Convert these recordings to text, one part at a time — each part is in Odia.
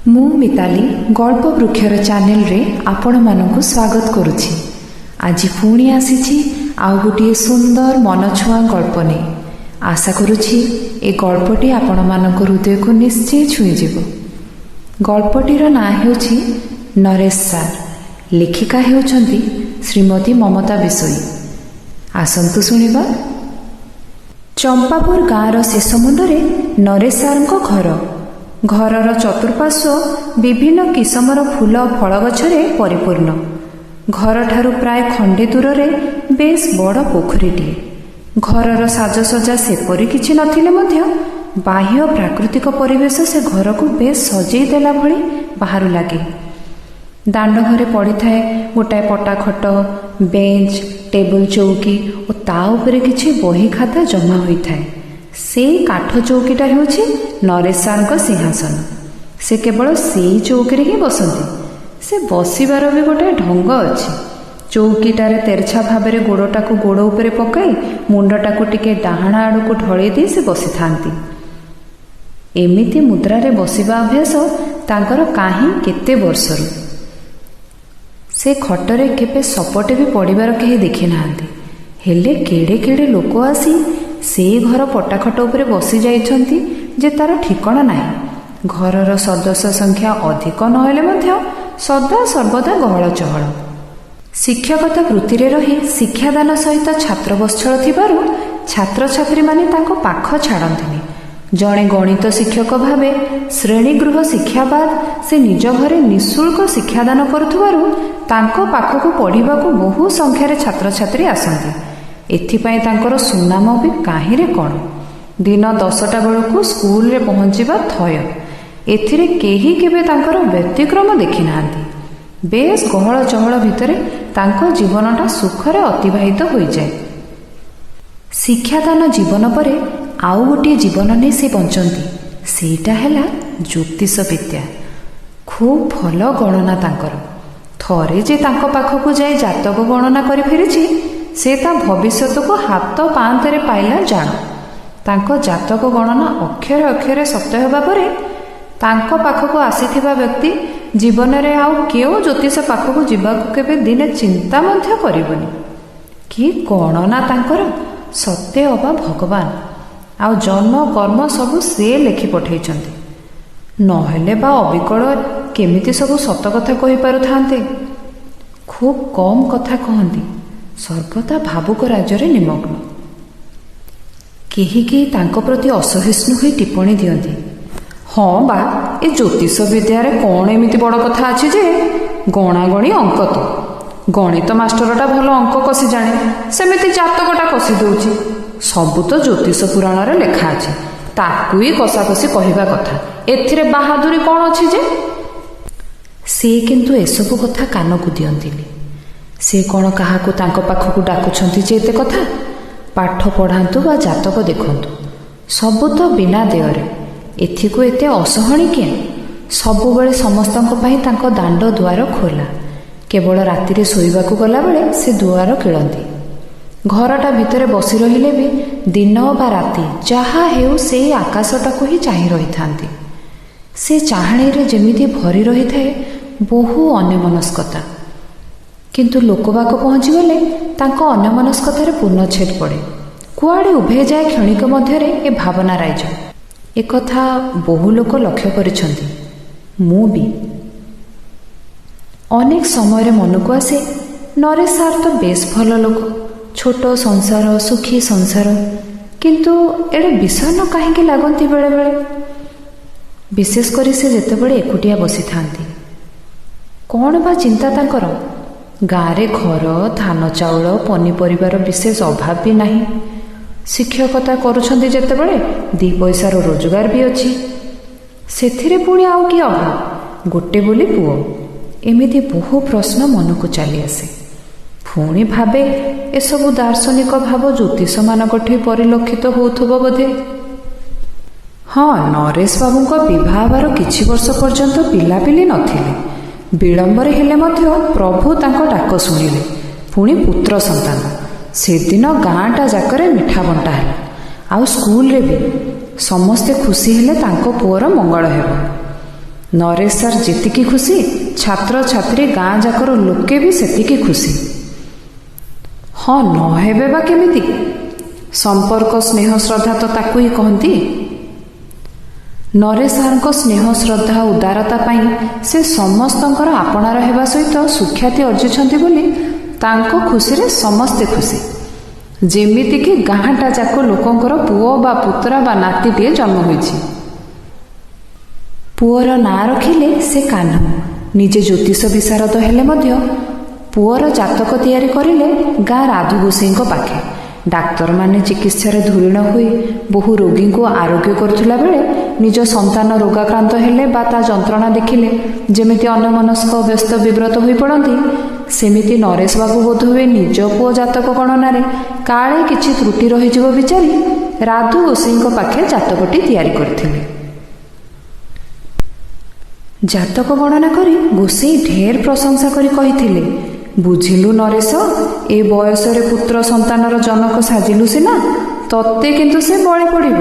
ମୁଁ ମିତାଲି ଗଳ୍ପ ବୃକ୍ଷର ଚ୍ୟାନେଲରେ ଆପଣମାନଙ୍କୁ ସ୍ୱାଗତ କରୁଛି। ଆଜି ପୁଣି ଆସିଛି ଆଉ ଗୋଟିଏ ସୁନ୍ଦର ମନଛୁଆଁ ଗଳ୍ପ ନେଇ। ଆଶା କରୁଛି ଏ ଗଳ୍ପଟି ଆପଣମାନଙ୍କ ହୃଦୟକୁ ନିଶ୍ଚୟ ଛୁଇଁଯିବ। ଗଳ୍ପଟିର ନାଁ ହେଉଛି ନରେଶ ସାର୍। ଲେଖିକା ହେଉଛନ୍ତି ଶ୍ରୀମତୀ ମମତା ବିଶୋଇ। ଆସନ୍ତୁ ଶୁଣିବା। ଚମ୍ପାପୁର ଗାଁର ଶେଷ ମୁଣ୍ଡରେ ନରେଶ ସାର୍ଙ୍କ ଘର। ଘରର ଚତୁଃପାର୍ଶ୍ୱ ବିଭିନ୍ନ କିସମର ଫୁଲ ଓ ଫଳ ଗଛରେ ପରିପୂର୍ଣ୍ଣ। ଘରଠାରୁ ପ୍ରାୟ ଖଣ୍ଡେ ଦୂରରେ ବେଶ ବଡ଼ ପୋଖରୀଟିଏ। ଘରର ସାଜସଜ୍ଜା ସେପରି କିଛି ନଥିଲେ ମଧ୍ୟ ବାହ୍ୟ ପ୍ରାକୃତିକ ପରିବେଶ ସେ ଘରକୁ ବେଶ ସଜେଇ ଦେଲା ଭଳି ବାହାରୁ ଲାଗେ। ଦାଣ୍ଡ ଘରେ ପଡ଼ିଥାଏ ଗୋଟାଏ ପଟା ଖଟ, ବେଞ୍ଚ, ଟେବୁଲ ଚୌକି ଓ ତା ଉପରେ କିଛି ବହି ଖାତା ଜମା ହୋଇଥାଏ। ସେଇ କାଠ ଚୌକିଟା ହେଉଛି ନରେଶ ସାର୍ଙ୍କ ସିଂହାସନ। ସେ କେବଳ ସେଇ ଚୌକିରେ ହିଁ ବସନ୍ତି। ସେ ବସିବାର ବି ଗୋଟାଏ ଢଙ୍ଗ ଅଛି। ଚୌକିଟାରେ ତେରଛା ଭାବରେ ଗୋଡ଼ଟାକୁ ଗୋଡ଼ ଉପରେ ପକାଇ ମୁଣ୍ଡଟାକୁ ଟିକେ ଡାହାଣ ଆଡ଼କୁ ଢଳେଇ ଦେଇ ସେ ବସିଥାନ୍ତି। ଏମିତି ମୁଦ୍ରାରେ ବସିବା ଅଭ୍ୟାସ ତାଙ୍କର କାହିଁ କେତେ ବର୍ଷରୁ। ସେ ଖଟରେ କେବେ ସପଟେ ବି ପଡ଼ିବାର କେହି ଦେଖି ନାହାନ୍ତି। ହେଲେ କେଡ଼େ କେଡ଼େ ଲୋକ ଆସି ସେଇ ଘର ପଟାଖଟ ଉପରେ ବସି ଯାଇଛନ୍ତି ଯେ ତାର ଠିକଣା ନାହିଁ। ଘରର ସଦସ୍ୟ ସଂଖ୍ୟା ଅଧିକ ନହେଲେ ମଧ୍ୟ ସଦା ସର୍ବଦା ଗହଳ ଚହଳ। ଶିକ୍ଷକତା ବୃତ୍ତିରେ ରହି ଶିକ୍ଷାଦାନ ସହିତ ଛାତ୍ରବତ୍ସଳ ଥିବାରୁ ଛାତ୍ରଛାତ୍ରୀମାନେ ତାଙ୍କ ପାଖ ଛାଡ଼ନ୍ତିନି। ଜଣେ ଗଣିତ ଶିକ୍ଷକ ଭାବେ ଶ୍ରେଣୀଗୃହ ଶିକ୍ଷା ବାଦ ସେ ନିଜ ଘରେ ନିଃଶୁଳ୍କ ଶିକ୍ଷାଦାନ କରୁଥିବାରୁ ତାଙ୍କ ପାଖକୁ ପଢ଼ିବାକୁ ବହୁ ସଂଖ୍ୟାରେ ଛାତ୍ରଛାତ୍ରୀ ଆସନ୍ତି। ଏଥିପାଇଁ ତାଙ୍କର ସୁନାମ ବି କାହିଁରେ କ'ଣ। ଦିନ 10ଟା ବେଳକୁ ସ୍କୁଲରେ ପହଞ୍ଚିବା ଥୟ। ଏଥିରେ କେହି କେବେ ତାଙ୍କର ବ୍ୟତିକ୍ରମ ଦେଖି ନାହାନ୍ତି। ବେଶ ଗହଳ ଚହଳ ଭିତରେ ତାଙ୍କ ଜୀବନଟା ସୁଖରେ ଅତିବାହିତ ହୋଇଯାଏ। ଶିକ୍ଷାଦାନ ଜୀବନ ପରେ ଆଉ ଗୋଟିଏ ଜୀବନ ନେଇ ସେ ବଞ୍ଚନ୍ତି। ସେଇଟା ହେଲା ଜ୍ୟୋତିଷ ବିଦ୍ୟା। ଖୁବ୍ ଭଲ ଗଣନା ତାଙ୍କର। ଥରେ ଯେ ତାଙ୍କ ପାଖକୁ ଯାଇ ଜାତକ ଗଣନା କରି ଫେରିଛି, ସେ ତା ଭବିଷ୍ୟତକୁ ହାତ ପାଆନ୍ତରେ ପାଇଲା ଜାଣ। ତାଙ୍କ ଜାତକ ଗଣନା ଅକ୍ଷରେ ଅକ୍ଷରେ ସତ୍ୟ ହେବା ପରେ ତାଙ୍କ ପାଖକୁ ଆସିଥିବା ବ୍ୟକ୍ତି ଜୀବନରେ ଆଉ କେଉଁ ଜ୍ୟୋତିଷ ପାଖକୁ ଯିବାକୁ କେବେ ଦିନେ ଚିନ୍ତା ମଧ୍ୟ କରିବନି। କି ଗଣନା ତାଙ୍କର! ସତେ ଅବା ଭଗବାନ! ଆଉ ଜନ୍ମ କର୍ମ ସବୁ ସେ ଲେଖି ପଠାଇଛନ୍ତି। ନହେଲେ ବା ଅବିକଳ କେମିତି ସବୁ ସତ କଥା କହିପାରୁଥାନ୍ତେ। ଖୁବ୍ କମ୍ କଥା କହନ୍ତି। ସର୍ବଦା ଭାବୁକ ରାଜ୍ୟରେ ନିମଗ୍ନ। କେହି କେହି ତାଙ୍କ ପ୍ରତି ଅସହିଷ୍ଣୁ ହୋଇ ଟିପ୍ପଣୀ ଦିଅନ୍ତି। ହଁ ବା, ଏ ଜ୍ୟୋତିଷ ବିଦ୍ୟାରେ କ'ଣ ଏମିତି ବଡ଼ କଥା ଅଛି ଯେ ଗଣାଗଣି ଅଙ୍କ ତ। ଗଣିତ ମାଷ୍ଟରଟା ଭଲ ଅଙ୍କ କଷି ଜାଣେ, ସେମିତି ଜାତକଟା କଷି ଦେଉଛି। ସବୁ ତ ଜ୍ୟୋତିଷ ପୁରାଣରେ ଲେଖା ଅଛି, ତାକୁ ହିଁ କଷାକଷି କହିବା କଥା। ଏଥିରେ ବାହାଦୁରୀ କ'ଣ ଅଛି ଯେ? ସେ କିନ୍ତୁ ଏସବୁ କଥା କାନକୁ ଦିଅନ୍ତିନି। ସେ କ'ଣ କାହାକୁ ତାଙ୍କ ପାଖକୁ ଡାକୁଛନ୍ତି ଯେ ଏତେ କଥା? ପାଠ ପଢ଼ାନ୍ତୁ ବା ଜାତକ ଦେଖନ୍ତୁ, ସବୁ ତ ବିନା ଦେୟରେ। ଏଥିକୁ ଏତେ ଅସହଣି କିଏ? ସବୁବେଳେ ସମସ୍ତଙ୍କ ପାଇଁ ତାଙ୍କ ଦାଣ୍ଡ ଦୁଆର ଖୋଲା। କେବଳ ରାତିରେ ଶୋଇବାକୁ ଗଲାବେଳେ ସେ ଦୁଆର କିଳନ୍ତି। ଘରଟା ଭିତରେ ବସି ରହିଲେ ବି ଦିନ ବା ରାତି ଯାହା ହେଉ ସେଇ ଆକାଶଟାକୁ ହିଁ ଚାହିଁ ରହିଥାନ୍ତି। ସେ ଚାହାଣୀରେ ଯେମିତି ଭରି ରହିଥାଏ ବହୁ ଅନ୍ୟମନସ୍କତା। କିନ୍ତୁ ଲୋକବାକ ପହଞ୍ଚିଗଲେ ତାଙ୍କ ଅନ୍ୟମନସ୍କତାରେ ପୂର୍ଣ୍ଣଚ୍ଛେଦ ପଡ଼େ। କୁଆଡ଼େ ଉଭେଇ ଯାଏ କ୍ଷଣିକ ମଧ୍ୟରେ ଏ ଭାବନା ରାଇଜ। ଏକଥା ବହୁ ଲୋକ ଲକ୍ଷ୍ୟ କରିଛନ୍ତି, ମୁଁ ବି। ଅନେକ ସମୟରେ ମନକୁ ଆସେ, ନରେଶ ସାର୍ ତ ବେଶ ଭଲ ଲୋକ, ଛୋଟ ସଂସାର, ସୁଖୀ ସଂସାର, କିନ୍ତୁ ଏଡ଼େ ବିଷଣ୍ଣ କାହିଁକି ଲାଗନ୍ତି ବେଳେବେଳେ? ବିଶେଷ କରି ସେ ଯେତେବେଳେ ଏକୁଟିଆ ବସିଥାନ୍ତି। କ'ଣ ବା ଚିନ୍ତା ତାଙ୍କର? ଗାଁରେ ଘର, ଧାନ ଚାଉଳ, ପନିପରିବାର ବିଶେଷ ଅଭାବ ବି ନାହିଁ। ଶିକ୍ଷକତା କରୁଛନ୍ତି ଯେତେବେଳେ 2 ପଇସାର ରୋଜଗାର ବି ଅଛି। ସେଥିରେ ପୁଣି ଆଉ କି ଅଭାବ? ଗୋଟେ ବୋଲି ପୁଅ। ଏମିତି ବହୁ ପ୍ରଶ୍ନ ମନକୁ ଚାଲି ଆସେ। ପୁଣି ଭାବେ ଏସବୁ ଦାର୍ଶନିକ ଭାବ ଜ୍ୟୋତିଷମାନଙ୍କଠି ପରିଲକ୍ଷିତ ହେଉଥିବ ବୋଧେ। ହଁ, ନରେଶ ବାବୁଙ୍କ ବିବାହ ହେବାର କିଛି ବର୍ଷ ପର୍ଯ୍ୟନ୍ତ ପିଲାପିଲି ନଥିଲେ। ବିଳମ୍ବରେ ହେଲେ ମଧ୍ୟ ପ୍ରଭୁ ତାଙ୍କ ଡାକ ଶୁଣିଲେ। ପୁଣି ପୁତ୍ର ସନ୍ତାନ। ସେଦିନ ଗାଁଟା ଯାକରେ ମିଠା ବଣ୍ଟା ହେଲା। ଆଉ ସ୍କୁଲରେ ବି ସମସ୍ତେ ଖୁସି ହେଲେ ତାଙ୍କ ପୁଅର ମଙ୍ଗଳ ହେବ। ନରେଶ ସାର୍ ଯେତିକି ଖୁସି, ଛାତ୍ରଛାତ୍ରୀ ଗାଁ ଯାକର ଲୋକେ ବି ସେତିକି ଖୁସି। ହଁ, ନ ହେବେ ବା କେମିତି? ସମ୍ପର୍କ, ସ୍ନେହ, ଶ୍ରଦ୍ଧା ତ ତାକୁ ହିଁ କହନ୍ତି। ନରେଶ ସାର୍ଙ୍କ ସ୍ନେହ, ଶ୍ରଦ୍ଧା, ଉଦାରତା ପାଇଁ ସେ ସମସ୍ତଙ୍କର ଆପଣାର ହେବା ସହିତ ସୁଖ୍ୟାତି ଅର୍ଜିଛନ୍ତି ବୋଲି ତାଙ୍କ ଖୁସିରେ ସମସ୍ତେ ଖୁସି। ଯେମିତିକି ଗାଁଟା ଯାକ ଲୋକଙ୍କର ପୁଅ ବା ପୁତୁରା ବା ନାତିଟିଏ ଜନ୍ମ ହୋଇଛି। ପୁଅର ନାଁ ରଖିଲେ ସେ କାହ୍ନୁ। ନିଜେ ଜ୍ୟୋତିଷ ବିଶାରଦ ହେଲେ ମଧ୍ୟ ପୁଅର ଜାତକ ତିଆରି କରିଲେ ଗାଁ ରାଧୁ ଗୋସେଇଙ୍କ ପାଖେ। ଡାକ୍ତରମାନେ ଚିକିତ୍ସାରେ ଧୁରିଣ ହୋଇ ବହୁ ରୋଗୀଙ୍କୁ ଆରୋଗ୍ୟ କରୁଥିଲା ବେଳେ ନିଜ ସନ୍ତାନ ରୋଗାକ୍ରାନ୍ତ ହେଲେ ବା ତା ଯନ୍ତ୍ରଣା ଦେଖିଲେ ଯେମିତି ଅନ୍ୟମନସ୍କ, ବ୍ୟସ୍ତ, ବିବ୍ରତ ହୋଇପଡ଼ନ୍ତି, ସେମିତି ନରେଶ ବାବୁ ବୋଧହୁଏ ନିଜ ପୁଅ ଜାତକ ଗଣନାରେ କାଳେ କିଛି ତ୍ରୁଟି ରହିଯିବ ବିଚାରି ରାଧୁ ଗୋସେଇଙ୍କ ପାଖେ ଜାତକଟି ତିଆରି କରିଥିଲେ। ଜାତକ ଗଣନା କରି ଗୋସେଇ ଢେର ପ୍ରଶଂସା କରି କହିଥିଲେ, ବୁଝିଲୁ ନରେଶ, ଏ ବୟସରେ ପୁତ୍ର ସନ୍ତାନର ଜନକ ସାଜିଲୁ ସିନା, ତତେ କିନ୍ତୁ ସେ ବଳି ପଡ଼ିବ।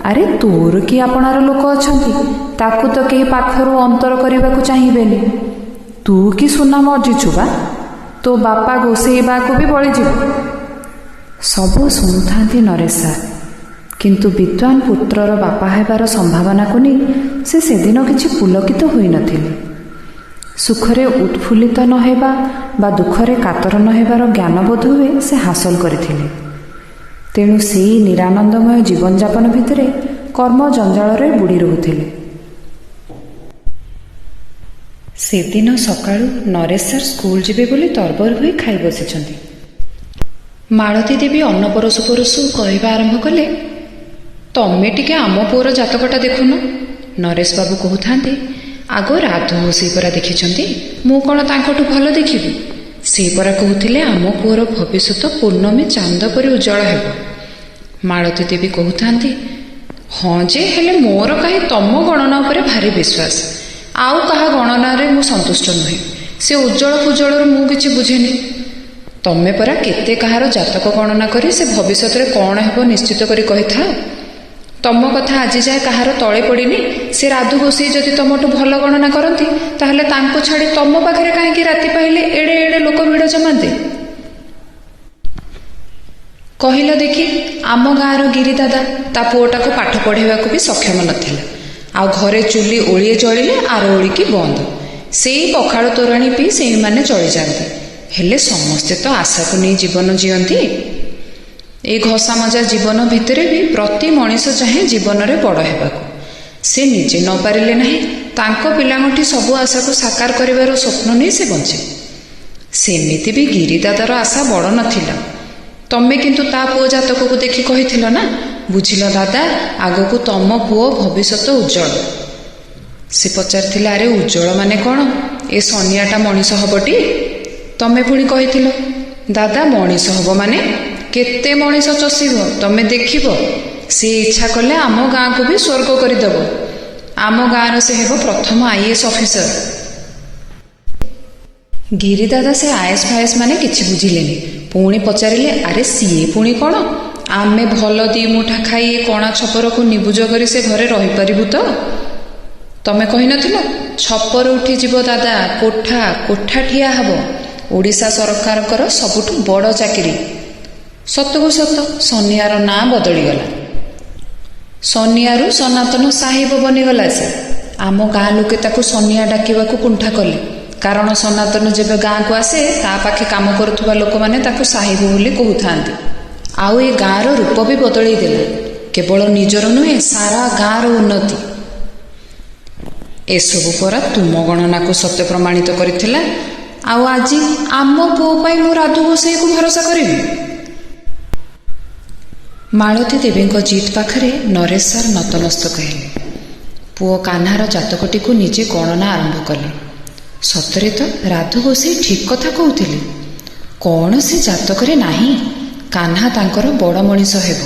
ଆରେ ତୋର କି ଆପଣାର ଲୋକ ଅଛନ୍ତି, ତାକୁ ତ କେହି ପାଖରୁ ଅନ୍ତର କରିବାକୁ ଚାହିଁବେନି। ତୁ କି ସୁନାମ ଅର୍ଜିଛୁ ବା, ତୋ ବାପା ଗୋସେଇ ବାକୁ ବି ବଳିଯିବ। ସବୁ ଶୁଣୁଥାନ୍ତି ନରେଶ ସାର୍, କିନ୍ତୁ ବିଦ୍ୱାନ ପୁତ୍ରର ବାପା ହେବାର ସମ୍ଭାବନାକୁ ନେଇ ସେ ସେଦିନ କିଛି ପୁଲକିତ ହୋଇନଥିଲେ। ସୁଖରେ ଉତ୍ଫୁଲ୍ଲିତ ନ ହେବା ବା ଦୁଃଖରେ କାତର ନ ହେବାର ଜ୍ଞାନ ବୋଧହୁଏ ସେ ହାସଲ କରିଥିଲେ। ତେଣୁ ସେଇ ନିରାନନ୍ଦମୟ ଜୀବନଯାପନ ଭିତରେ କର୍ମ ଜଞ୍ଜାଳରେ ବୁଡ଼ି ରହୁଥିଲେ। ସେଦିନ ସକାଳୁ ନରେଶ ସାର୍ ସ୍କୁଲ ଯିବେ ବୋଲି ତରବର ହୋଇ ଖାଇ ବସିଛନ୍ତି। ମାଳତୀ ଦେବୀ ଅନ୍ନ ପରଶୁ ପରଶୁ କହିବା ଆରମ୍ଭ କଲେ, ତମେ ଟିକେ ଆମ ପୁଅର ଜାତକଟା ଦେଖୁନ। ନରେଶ ବାବୁ କହୁଥାନ୍ତି, ଆଗ ରାଧୁ ଗୋସେଇ ପରା ଦେଖିଛନ୍ତି, ମୁଁ କ'ଣ ତାଙ୍କଠୁ ଭଲ ଦେଖିବି? ସେ ପରା କହୁଥିଲେ ଆମ ପୁଅର ଭବିଷ୍ୟତ ପୂର୍ଣ୍ଣମୀ ଚାନ୍ଦ ପରି ଉଜ୍ଜଳ ହେବ। ମାଳତୀ ଦେବୀ କହୁଥାନ୍ତି, ହଁ ଯେ, ହେଲେ ମୋର କାହିଁ ତମ ଗଣନା ଉପରେ ଭାରି ବିଶ୍ୱାସ। ଆଉ କାହା ଗଣନାରେ ମୁଁ ସନ୍ତୁଷ୍ଟ ନୁହେଁ। ସେ ଉଜ୍ଜଳ ଫୁଜ୍ଜଳରୁ ମୁଁ କିଛି ବୁଝେନି। ତମେ ପରା କେତେ କାହାର ଜାତକ ଗଣନା କରି ସେ ଭବିଷ୍ୟତରେ କ'ଣ ହେବ ନିଶ୍ଚିତ କରି କହିଥାଅ। ତମ କଥା ଆଜି ଯାଏ କାହାର ତଳେ ପଡ଼ିନି। ସେ ରାଧୁ ଗୋସେଇ ଯଦି ତମଠୁ ଭଲ ଗଣନା କରନ୍ତି, ତାହେଲେ ତାଙ୍କୁ ଛାଡ଼ି ତମ ପାଖରେ କାହିଁକି ରାତି ପାଇଲେ ଏଡ଼େ ଏଡ଼େ ଲୋକ ଭିଡ଼ ଜମାନ୍ତେ? କହିଲ ଦେଖି, ଆମ ଗାଁର ଗିରି ଦାଦା ତା ପୁଅଟାକୁ ପାଠ ପଢ଼ାଇବାକୁ ବି ସକ୍ଷମ ନଥିଲା। ଆଉ ଘରେ ଚୁଲି ଓଳିଏ ଜଳିଲେ ଆର ଓଳିକି ବନ୍ଦ। ସେଇ ପଖାଳ ତୋରାଣୀ ପିଇ ସେଇମାନେ ଚଳିଯାଆନ୍ତି। ହେଲେ ସମସ୍ତେ ତ ଆଶାକୁ ନେଇ ଜୀବନ ଜିଅନ୍ତି। ଏଇ ଘଷା ମଜା ଜୀବନ ଭିତରେ ବି ପ୍ରତି ମଣିଷ ଚାହେଁ ଜୀବନରେ ବଡ଼ ହେବାକୁ। ସେ ନିଜେ ନ ପାରିଲେ ନାହିଁ, ତାଙ୍କ ପିଲାଙ୍କଠି ସବୁ ଆଶାକୁ ସାକାର କରିବାର ସ୍ୱପ୍ନ ନେଇ ସେ ବଞ୍ଚେ। ସେମିତି ବି ଗିରିଦାଦାର ଆଶା ବଡ଼ ନଥିଲା। ତମେ କିନ୍ତୁ ତା ପୁଅ ଜାତକକୁ ଦେଖି କହିଥିଲ ନା, ବୁଝିଲ ଦାଦା, ଆଗକୁ ତମ ପୁଅ ଭବିଷ୍ୟତ ଉଜ୍ଜଳ। ସେ ପଚାରିଥିଲା, ଆରେ ଉଜ୍ଜଳ ମାନେ କ'ଣ? ଏ ସନିଆଟା ମଣିଷ ହବଟି? ତମେ ପୁଣି କହିଥିଲ, ଦାଦା ମଣିଷ ହବ ମାନେ କେତେ ମଣିଷ ଚଷିବ ତମେ ଦେଖିବ। ସେ ଇଚ୍ଛା କଲେ ଆମ ଗାଁକୁ ବି ସ୍ୱର୍ଗ କରିଦେବ। ଆମ ଗାଁର ସେ ହେବ ପ୍ରଥମ IAS ଅଫିସର। ଗିରିଦାଦା ସେ ଆଏସ୍ ଫାଏସ୍ ମାନେ କିଛି ବୁଝିଲେନି। ପୁଣି ପଚାରିଲେ, ଆରେ ସିଏ ପୁଣି କ'ଣ? ଆମେ ଭଲ ଦି ମୁଠା ଖାଇ ଏ କଣା ଛପରକୁ ନିବୁଜ କରି ସେ ଘରେ ରହିପାରିବୁ ତ? ତମେ କହିନଥିଲ, ଛପର ଉଠିଯିବ ଦାଦା, କୋଠା କୋଠା ଠିଆ ହେବ। ଓଡ଼ିଶା ସରକାରଙ୍କର ସବୁଠୁ ବଡ଼ ଚାକିରି। ସତକୁ ସତ ସନିଆର ନାଁ ବଦଳିଗଲା। ସନିଆରୁ ସନାତନ ସାହିବ ବନିଗଲା ସେ। ଆମ ଗାଁ ଲୋକେ ତାକୁ ସନିଆ ଡାକିବାକୁ କୁଣ୍ଠା କଲେ, କାରଣ ସନାତନ ଯେବେ ଗାଁକୁ ଆସେ ତା ପାଖେ କାମ କରୁଥିବା ଲୋକମାନେ ତାକୁ ସାହିବ ବୋଲି କହୁଥାନ୍ତି। ଆଉ ଏ ଗାଁର ରୂପ ବି ବଦଳେଇ ଦେଲା। କେବଳ ନିଜର ନୁହେଁ, ସାରା ଗାଁର ଉନ୍ନତି। ଏସବୁ ପରା ତୁମ ଗଣନାକୁ ସତ୍ୟ ପ୍ରମାଣିତ କରିଥିଲା। ଆଉ ଆଜି ଆମ ପୁଅ ପାଇଁ ମୁଁ ରାଧୁ ଗୋସେଇକୁ ଭରସା କରିବି? ମାଳତୀ ଦେବୀଙ୍କ ଜିଦ୍ ପାଖରେ ନରେଶ ସାର୍ ନତମସ୍ତକ ହେଲେ। ପୁଅ କାହ୍ନାର ଜାତକଟିକୁ ନିଜେ ଗଣନା ଆରମ୍ଭ କଲେ। ସତରେ ତ ରାଧୁ ଗୋସେଇ ଠିକ୍ କଥା କହୁଥିଲେ। କ'ଣ ସେ ଜାତକରେ ନାହିଁ? କାହ୍ନା ତାଙ୍କର ବଡ଼ ମଣିଷ ହେବ।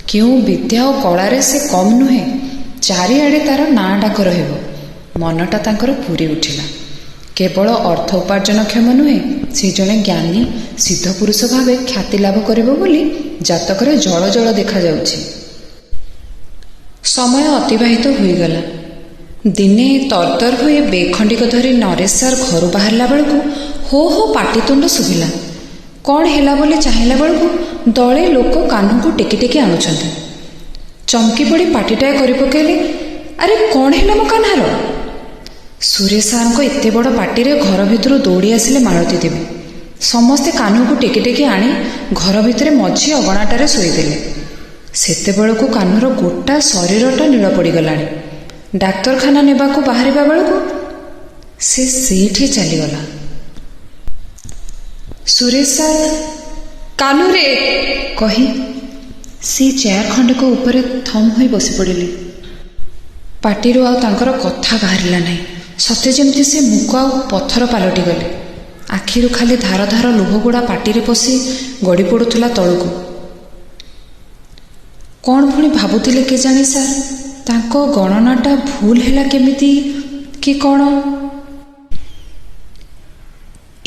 କେଉଁ ବିଦ୍ୟା ଓ କଳାରେ ସେ କମ୍ ନୁହେଁ। ଚାରିଆଡ଼େ ତାର ନାଁ ଡାକ ରହିବ। ମନଟା ତାଙ୍କର ପୁରି ଉଠିଲା। କେବଳ ଅର୍ଥ ଉପାର୍ଜନକ୍ଷମ ନୁହେଁ, ସେ ଜଣେ ଜ୍ଞାନୀ ସିଦ୍ଧ ପୁରୁଷ ଭାବେ ଖ୍ୟାତି ଲାଭ କରିବ ବୋଲି ଜାତକରେ ଜଳ ଜଳ ଦେଖାଯାଉଛି। ସମୟ ଅତିବାହିତ ହୋଇଗଲା। ଦିନେ ତରତର ହୋଇ ବେଗ୍ ଖଣ୍ଡିକ ଧରି ନରେଶ ସାର୍ ଘରୁ ବାହାରିଲା ବେଳକୁ ହୋ ହୋ ପାଟିତୁଣ୍ଡ ଶୁଭିଲା। କ'ଣ ହେଲା ବୋଲି ଚାହିଁଲା ବେଳକୁ ଦଳେ ଲୋକ କାହ୍ନୁକୁ ଟେକି ଟେକି ଆଣୁଛନ୍ତି। ଚମକି ପଡ଼ି ପାଟିଟାଏ କରି ପକାଇଲେ, ଆରେ କ'ଣ ହେଲା ମୋ କାହ୍ନାର? ସୁରେଶ ସାର୍ଙ୍କ ଏତେ ବଡ଼ ପାଟିରେ ଘର ଭିତରୁ ଦୌଡ଼ି ଆସିଲେ ମାଳତୀ ଦେବୀ। ସମସ୍ତେ କାହ୍ନୁକୁ ଟେକି ଟେକି ଆଣି ଘର ଭିତରେ ମଝି ଅଗଣାଟାରେ ଶୋଇଦେଲେ। ସେତେବେଳକୁ କାହ୍ନୁର ଗୋଟା ଶରୀରଟା ନୀଳ ପଡ଼ିଗଲାଣି। ଡାକ୍ତରଖାନା ନେବାକୁ ବାହାରିବା ବେଳକୁ ସେ ସେଇଠି ଚାଲିଗଲା। ସୁରେଶ ସାର୍ କାହ୍ନୁରେ କହି ସେ ଚେୟାର ଖଣ୍ଡକ ଉପରେ ଥମ୍ ହୋଇ ବସି ପଡ଼ିଲେ। ପାଟିରୁ ଆଉ ତାଙ୍କର କଥା ବାହାରିଲା ନାହିଁ। ସତେ ଯେମିତି ସେ ମୁକ ଆଉ ପଥର ପାଲଟି ଗଲେ। ଆଖିରୁ ଖାଲି ଧାର ଧାର ଲୁହଗୁଡ଼ା ପାଟିରେ ପଶି ଗଡ଼ି ପଡ଼ୁଥିଲା ତଳକୁ। କ'ଣ ପୁଣି ଭାବୁଥିଲେ କେଜାଣି ସାର୍? ତାଙ୍କ ଗଣନାଟା ଭୁଲ ହେଲା କେମିତି କି କ'ଣ?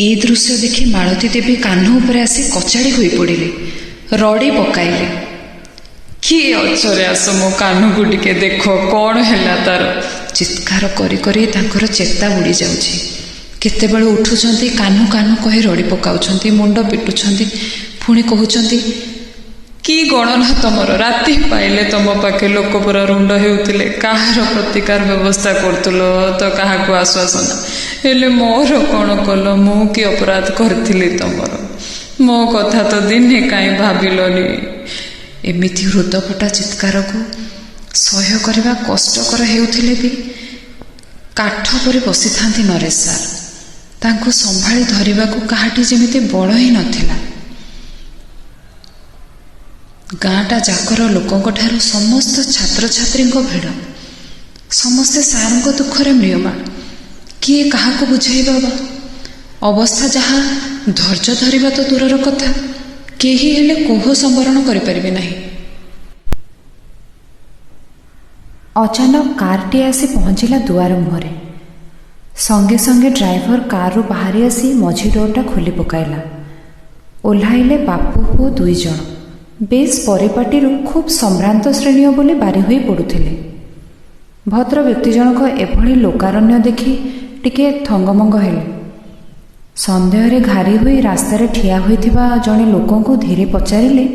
ଏ ଦୃଶ୍ୟ ଦେଖି ମାଳତୀ ଦେବୀ କାହ୍ନୁ ଉପରେ ଆସି କଚାଡ଼ି ହୋଇ ପଡ଼ିଲେ, ରଡ଼ି ପକାଇଲେ। କିଏ ଅଛରେ ଆସ ମୋ କାହ୍ନୁକୁ ଟିକେ ଦେଖ, କ'ଣ ହେଲା ତାର? ଚିତ୍କାର କରି କରି ତାଙ୍କର ଚେତା ବୁଡ଼ି ଯାଉଛି। କେତେବେଳେ ଉଠୁଛନ୍ତି, କାହ୍ନୁ କାହ୍ନୁ କହି ରଡ଼ି ପକାଉଛନ୍ତି, ମୁଣ୍ଡ ପିଟୁଛନ୍ତି, ପୁଣି କହୁଛନ୍ତି କି ଗଣନା ତମର? ରାତି ପାଇଲେ ତମ ପାଖେ ଲୋକ ପୁରା ରୁଣ୍ଡ ହେଉଥିଲେ, କାହାର ପ୍ରତିକାର ବ୍ୟବସ୍ଥା କରୁଥିଲ ତ କାହାକୁ ଆଶ୍ୱାସନା। ହେଲେ ମୋର କ'ଣ କଲ? ମୁଁ କି ଅପରାଧ କରିଥିଲି ତମର? ମୋ କଥା ତ ଦିନେ କାହିଁ ଭାବିଲନି? ଏମିତି ହୃଦଫଟା ଚିତ୍କାରକୁ ସହ୍ୟ କରିବା କଷ୍ଟକର ହେଉଥିଲେ ବି କାଠ ପରି ବସିଥାନ୍ତି ନରେଶ ସାର୍। ତାଙ୍କୁ ସମ୍ଭାଳି ଧରିବାକୁ କାହାଠି ଯେମିତି ବଳ ହିଁ ନଥିଲା। ଗାଁଟା ଯାକର ଲୋକଙ୍କଠାରୁ ସମସ୍ତ ଛାତ୍ରଛାତ୍ରୀଙ୍କ ଭିଡ଼। ସମସ୍ତେ ସାର୍ଙ୍କ ଦୁଃଖରେ ମ୍ରିୟମାଣ। କିଏ କାହାକୁ ବୁଝାଇବା? ଅବସ୍ଥା ଯାହା, ଧୈର୍ଯ୍ୟ ଧରିବା ତ ଦୂରର କଥା, କେହି ହେଲେ କୋହ ସମ୍ବରଣ କରିପାରିବେ ନାହିଁ। ଅଚାନକ କାର୍ଟିଏ ଆସି ପହଞ୍ଚିଲା ଦୁଆର ମୁହଁରେ। ସଙ୍ଗେ ସଙ୍ଗେ ଡ୍ରାଇଭର କାର୍ରୁ ବାହାରି ଆସି ମଝି ଡୋରଟା ଖୋଲି ପକାଇଲା। ଓହ୍ଲାଇଲେ ବାପୁ ପୁଅ 2 ଜଣ। ବେଶ୍ ପରିପାଟିରୁ ଖୁବ୍ ସମ୍ଭ୍ରାନ୍ତ ଶ୍ରେଣୀୟ ବୋଲି ବାରି ହୋଇ ପଡ଼ୁଥିଲେ। ଭଦ୍ର ବ୍ୟକ୍ତି ଜଣକ ଏଭଳି ଲୋକାରଣ୍ୟ ଦେଖି ଟିକେ ଥଙ୍ଗମଙ୍ଗ ହେଲେ। ସନ୍ଦେହରେ ଘାରି ହୋଇ ରାସ୍ତାରେ ଠିଆ ହୋଇଥିବା ଜଣେ ଲୋକଙ୍କୁ ଧୀରେ ପଚାରିଲେ,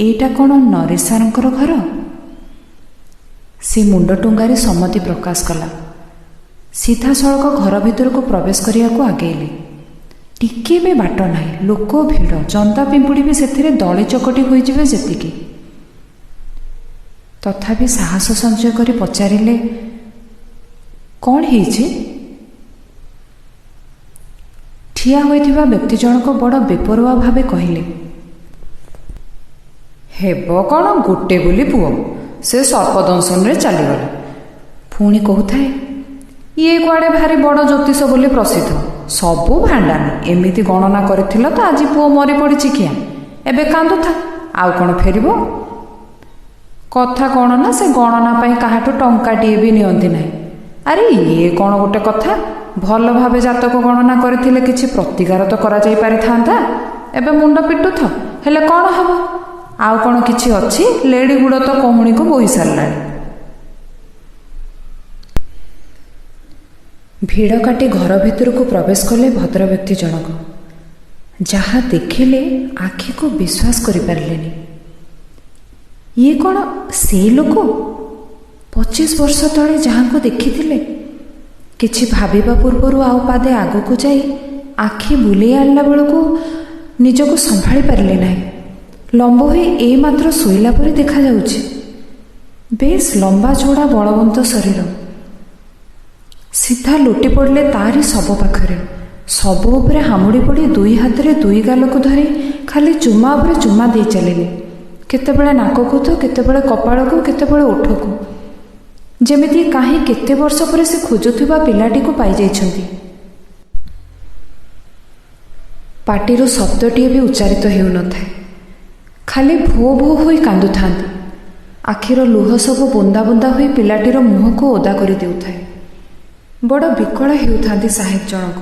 ଏଇଟା କ'ଣ ନରେଶ ସାର୍ଙ୍କର ଘର? ସେ ମୁଣ୍ଡ ଟୁଙ୍ଗାରେ ସମ୍ମତି ପ୍ରକାଶ କଲା। ସିଧାସଳଖ ଘର ଭିତରକୁ ପ୍ରବେଶ କରିବାକୁ ଆଗେଇଲେ। ଟିକିଏ ବି ବାଟ ନାହିଁ, ଲୋକ ଭିଡ଼, ଜନ୍ଦା ପିମ୍ପୁଡ଼ି ବି ସେଥିରେ ଦଳି ଚକଟି ହୋଇଯିବେ ଯେତିକି। ତଥାପି ସାହସ ସଞ୍ଚୟ କରି ପଚାରିଲେ, କ'ଣ ହେଇଛି? ଠିଆ ହୋଇଥିବା ବ୍ୟକ୍ତି ଜଣକ ବଡ଼ ବେପରୁଆ ଭାବେ କହିଲେ, ହେବ କ'ଣ, ଗୋଟେ ବୋଲି ପୁଅ, ସେ ସର୍ପଦଂଶନରେ ଚାଲିଗଲା। ପୁଣି କହୁଥାଏ, ଇଏ କୁଆଡ଼େ ଭାରି ବଡ଼ ଜ୍ୟୋତିଷ ବୋଲି ପ୍ରସିଦ୍ଧ, ସବୁ ଭାଣ୍ଡାମି, ଏମିତି ଗଣନା କରିଥିଲ ତ ଆଜି ପୁଅ ମରି ପଡ଼ିଛି କିଆଁ? ଏବେ କାନ୍ଦୁଥା, ଆଉ କ'ଣ ଫେରିବ? କଥା କ'ଣ ନା, ସେ ଗଣନା ପାଇଁ କାହାଠୁ ଟଙ୍କାଟିଏ ବି ନିଅନ୍ତି ନାହିଁ। ଆରେ ଇଏ କ'ଣ ଗୋଟେ କଥା? ଭଲ ଭାବେ ଜାତକ ଗଣନା କରିଥିଲେ କିଛି ପ୍ରତିକାର ତ କରାଯାଇ ପାରିଥାନ୍ତା। ଏବେ ମୁଣ୍ଡ ପିଟୁଥ, ହେଲେ କ'ଣ ହେବ? ଆଉ କ'ଣ କିଛି ଅଛି? ଲେଡ଼ି ଗୁଡ଼ ତ କହୁଣୀକୁ ବୋହି ସାରିଲାଣି। ଭିଡ଼ କାଟି ଘର ଭିତରକୁ ପ୍ରବେଶ କଲେ ଭଦ୍ରବ୍ୟକ୍ତି ଜଣକ। ଯାହା ଦେଖିଲେ ଆଖିକୁ ବିଶ୍ୱାସ କରିପାରିଲେନି। ଇଏ କ'ଣ ସେ ଲୋକ 25 ବର୍ଷ ତଳେ ଯାହାଙ୍କୁ ଦେଖିଥିଲେ? କିଛି ଭାବିବା ପୂର୍ବରୁ ଆଉ ପାଦେ ଆଗକୁ ଯାଇ ଆଖି ବୁଲେଇ ଆଣିଲା ବେଳକୁ ନିଜକୁ ସମ୍ଭାଳି ପାରିଲେ ନାହିଁ। ଲମ୍ବ ହୋଇ ଏଇମାତ୍ର ଶୋଇଲା ପରି ଦେଖାଯାଉଛି। ବେଶ୍ ଲମ୍ବା ଚଉଡ଼ା ବଳବନ୍ତ ଶରୀର। ସିଧା ଲୋଟି ପଡ଼ିଲେ ତାରି ଶବ ପାଖରେ। ଶବ ଉପରେ ହାମୁଡ଼ି ପଡ଼ି 2 ହାତରେ 2 ଗାଲକୁ ଧରି ଖାଲି ଚୁମା ଉପରେ ଚୁମା ଦେଇ ଚାଲିଲେ। କେତେବେଳେ ନାକକୁ ତ କେତେବେଳେ କପାଳକୁ, କେତେବେଳେ ଓଠକୁ। ଯେମିତି କାହିଁ କେତେ ବର୍ଷ ପରେ ସେ ଖୋଜୁଥିବା ପିଲାଟିକୁ ପାଇଯାଇଛନ୍ତି। ପାଟିରୁ ଶବ୍ଦଟିଏ ବି ଉଚ୍ଚାରିତ ହେଉନଥାଏ। ଖାଲି ଭୋ ଭୋ ହୋଇ କାନ୍ଦୁଥାନ୍ତି। ଆଖିର ଲୁହ ସବୁ ବୁନ୍ଦା ବୁନ୍ଦା ହୋଇ ପିଲାଟିର ମୁହଁକୁ ଓଦା କରି ଦେଉଥାଏ। ବଡ଼ ବିକଳ ହେଉଥାନ୍ତି ସାହେବ ଜଣକ।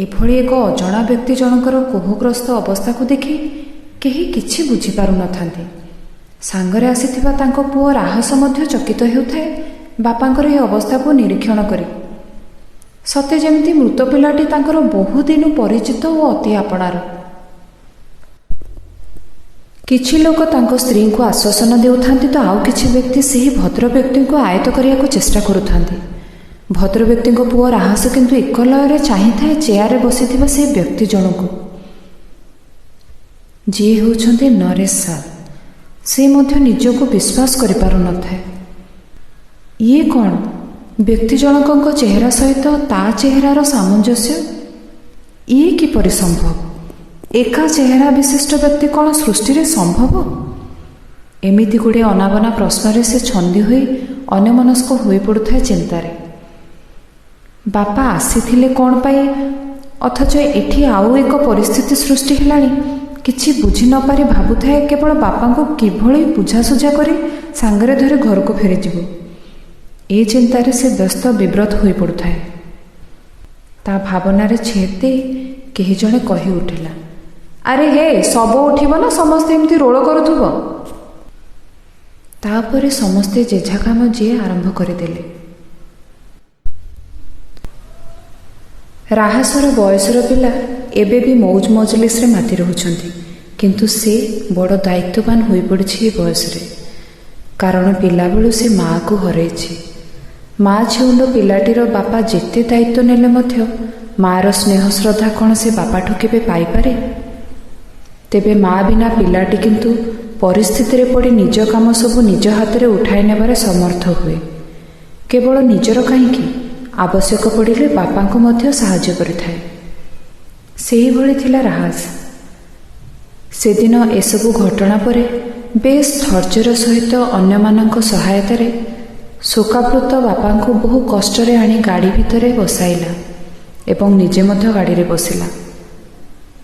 ଏଭଳି ଏକ ଅଜଣା ବ୍ୟକ୍ତି ଜଣଙ୍କର କୋହଗ୍ରସ୍ତ ଅବସ୍ଥାକୁ ଦେଖି କେହି କିଛି ବୁଝିପାରୁନଥାନ୍ତି। ସାଙ୍ଗରେ ଆସିଥିବା ତାଙ୍କ ପୁଅ ରାହସ ମଧ୍ୟ ଚକିତ ହେଉଥାଏ ବାପାଙ୍କର ଏ ଅବସ୍ଥାକୁ ନିରୀକ୍ଷଣ କରି। ସତେ ଯେମିତି ମୃତ ପିଲାଟି ତାଙ୍କର ବହୁଦିନୁ ପରିଚିତ ଓ ଅତି ଆପଣାର। କିଛି ଲୋକ ତାଙ୍କ ସ୍ତ୍ରୀଙ୍କୁ ଆଶ୍ୱାସନ ଦେଉଥାନ୍ତି ତ ଆଉ କିଛି ବ୍ୟକ୍ତି ସେହି ଭଦ୍ର ବ୍ୟକ୍ତିଙ୍କୁ ଆୟତ୍ତ କରିବାକୁ ଚେଷ୍ଟା କରୁଥାନ୍ତି। ଭଦ୍ର ବ୍ୟକ୍ତିଙ୍କ ପୁଅ ରାହାସ କିନ୍ତୁ ଏକଲୟରେ ଚାହିଁଥାଏ ଚେୟାରରେ ବସିଥିବା ସେହି ବ୍ୟକ୍ତି ଜଣକୁ, ଯିଏ ହେଉଛନ୍ତି ନରେଶ ସାର୍। ସେ ମଧ୍ୟ ନିଜକୁ ବିଶ୍ୱାସ କରିପାରୁନଥାଏ। ଇଏ କ'ଣ? ବ୍ୟକ୍ତି ଜଣକଙ୍କ ଚେହେରା ସହିତ ତା ଚେହେରାର ସାମଞ୍ଜସ୍ୟ ଇଏ କିପରି ସମ୍ଭବ? ଏକା ଚେହେରା ବିଶିଷ୍ଟ ବ୍ୟକ୍ତି କ'ଣ ସୃଷ୍ଟିରେ ସମ୍ଭବ? ଏମିତି ଗୁଡ଼ିଏ ଅନାବନା ପ୍ରଶ୍ନରେ ସେ ଛନ୍ଦି ହୋଇ ଅନ୍ୟମନସ୍କ ହୋଇପଡ଼ୁଥାଏ ଚିନ୍ତାରେ। ବାପା ଆସିଥିଲେ କ'ଣ ପାଇଁ, ଅଥଚ ଏଠି ଆଉ ଏକ ପରିସ୍ଥିତି ସୃଷ୍ଟି ହେଲାଣି। କିଛି ବୁଝି ନ ପାରି ଭାବୁଥାଏ କେବଳ ବାପାଙ୍କୁ କିଭଳି ବୁଝାସୁଝା କରି ସାଙ୍ଗରେ ଧରି ଘରକୁ ଫେରିଯିବ। ଏ ଚିନ୍ତାରେ ସେ ବ୍ୟସ୍ତ ବିବ୍ରତ ହୋଇପଡ଼ୁଥାଏ। ତା ଭାବନାରେ ଛେଦ ଦେଇ କେହି ଜଣେ କହି ଉଠିଲା, ଆରେ ହେ, ଶବ ଉଠିବ ନା ସମସ୍ତେ ଏମିତି ରୋଳ କରୁଥିବ? ତାପରେ ସମସ୍ତେ ଯେଝା କାମ ଯିଏ ଆରମ୍ଭ କରିଦେଲେ। ରାହାସର ବୟସର ପିଲା ଏବେ ବି ମୌଜ ମଜଲିସରେ ମାତି ରହୁଛନ୍ତି, କିନ୍ତୁ ସେ ବଡ଼ ଦାୟିତ୍ୱବାନ ହୋଇପଡ଼ିଛି ଏ ବୟସରେ। କାରଣ ପିଲାବେଳୁ ସେ ମାଆକୁ ହରାଇଛି। ମା ଛେଉଣ୍ଡ ପିଲାଟିର ବାପା ଯେତେ ଦାୟିତ୍ୱ ନେଲେ ମଧ୍ୟ ମାଆର ସ୍ନେହ ଶ୍ରଦ୍ଧା କ'ଣ ସେ ବାପାଠୁ କେବେ ପାଇପାରେ? ତେବେ ମା ବିନା ପିଲାଟି କିନ୍ତୁ ପରିସ୍ଥିତିରେ ପଡ଼ି ନିଜ କାମ ସବୁ ନିଜ ହାତରେ ଉଠାଇ ନେବାରେ ସମର୍ଥ ହୁଏ। କେବଳ ନିଜର କାହିଁକି, ଆବଶ୍ୟକ ପଡ଼ିଲେ ବାପାଙ୍କୁ ମଧ୍ୟ ସାହାଯ୍ୟ କରିଥାଏ। ସେହିଭଳି ଥିଲା ରାହାସ। ସେଦିନ ଏସବୁ ଘଟଣା ପରେ ବେଶ୍ ଧୈର୍ଯ୍ୟର ସହିତ ଅନ୍ୟମାନଙ୍କ ସହାୟତାରେ ଶୋକାପ୍ଳୁତ ବାପାଙ୍କୁ ବହୁ କଷ୍ଟରେ ଆଣି ଗାଡ଼ି ଭିତରେ ବସାଇଲା ଏବଂ ନିଜେ ମଧ୍ୟ ଗାଡ଼ିରେ ବସିଲା।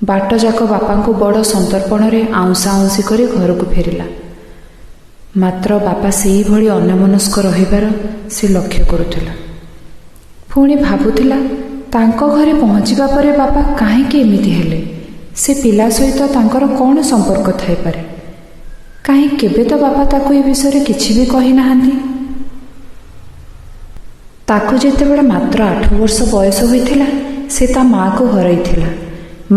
ବାଟଯାକ ବାପାଙ୍କୁ ବଡ଼ ସନ୍ତର୍ପଣରେ ଆଉଁସା ଆଉଁସି କରି ଘରକୁ ଫେରିଲା। ମାତ୍ର ବାପା ସେହିଭଳି ଅନ୍ୟମନସ୍କ ରହିବାର ସେ ଲକ୍ଷ୍ୟ କରୁଥିଲା। ପୁଣି ଭାବୁଥିଲା ତାଙ୍କ ଘରେ ପହଞ୍ଚିବା ପରେ ବାପା କାହିଁକି ଏମିତି ହେଲେ? ସେ ପିଲା ସହିତ ତାଙ୍କର କ'ଣ ସମ୍ପର୍କ ଥାଇପାରେ? କାହିଁ କେବେ ତ ବାପା ତାକୁ ଏ ବିଷୟରେ କିଛି ବି କହିନାହାନ୍ତି। ତାକୁ ଯେତେବେଳେ ମାତ୍ର 8 ବର୍ଷ ବୟସ ହୋଇଥିଲା ସେ ତା ମାଆକୁ ହରାଇଥିଲା।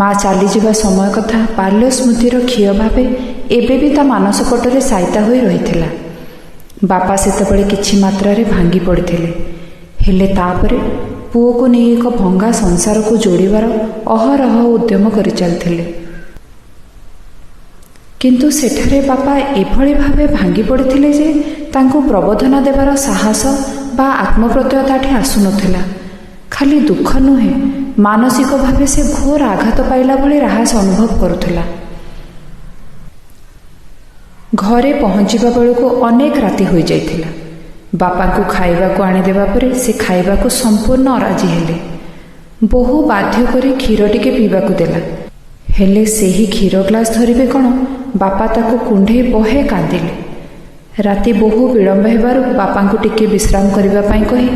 ମା ଚାଲିଯିବା ସମୟ କଥା ବାଲ୍ୟ ସ୍ମୃତିର କ୍ଷୟ ଭାବେ ଏବେ ବି ତା ମାନସପଟରେ ସାଇତା ହୋଇ ରହିଥିଲା। ବାପା ସେତେବେଳେ କିଛି ମାତ୍ରାରେ ଭାଙ୍ଗି ପଡ଼ିଥିଲେ, ହେଲେ ତାପରେ ପୁଅକୁ ନେଇ ଏକ ଭଙ୍ଗା ସଂସାରକୁ ଯୋଡ଼ିବାର ଅହରହ ଉଦ୍ୟମ କରିଚାଲିଥିଲେ। କିନ୍ତୁ ସେଠାରେ ବାପା ଏଭଳି ଭାବେ ଭାଙ୍ଗି ପଡ଼ିଥିଲେ ଯେ ତାଙ୍କୁ ପ୍ରବୋଧନା ଦେବାର ସାହସ ବା ଆତ୍ମପ୍ରତ୍ୟୟ ତାଠି ଆସୁନଥିଲା। ଖାଲି ଦୁଃଖ ନୁହେଁ, ମାନସିକ ଭାବେ ସେ ଘୋର ଆଘାତ ପାଇଲା ଭଳି ରାହାସ ଅନୁଭବ କରୁଥିଲା। ଘରେ ପହଞ୍ଚିବା ବେଳକୁ ଅନେକ ରାତି ହୋଇଯାଇଥିଲା। ବାପାଙ୍କୁ ଖାଇବାକୁ ଆଣିଦେବା ପରେ ସେ ଖାଇବାକୁ ସମ୍ପୂର୍ଣ୍ଣ ଅରାଜି ହେଲେ। ବୋହୂ ବାଧ୍ୟ କରି କ୍ଷୀର ଟିକେ ପିଇବାକୁ ଦେଲା, ହେଲେ ସେହି କ୍ଷୀର ଗ୍ଲାସ ଧରିବେ କ'ଣ, ବାପା ତାକୁ କୁଣ୍ଢେଇ ବହେ କାନ୍ଦିଲେ। ରାତି ବହୁ ବିଳମ୍ବ ହେବାରୁ ବାପାଙ୍କୁ ଟିକେ ବିଶ୍ରାମ କରିବା ପାଇଁ କହି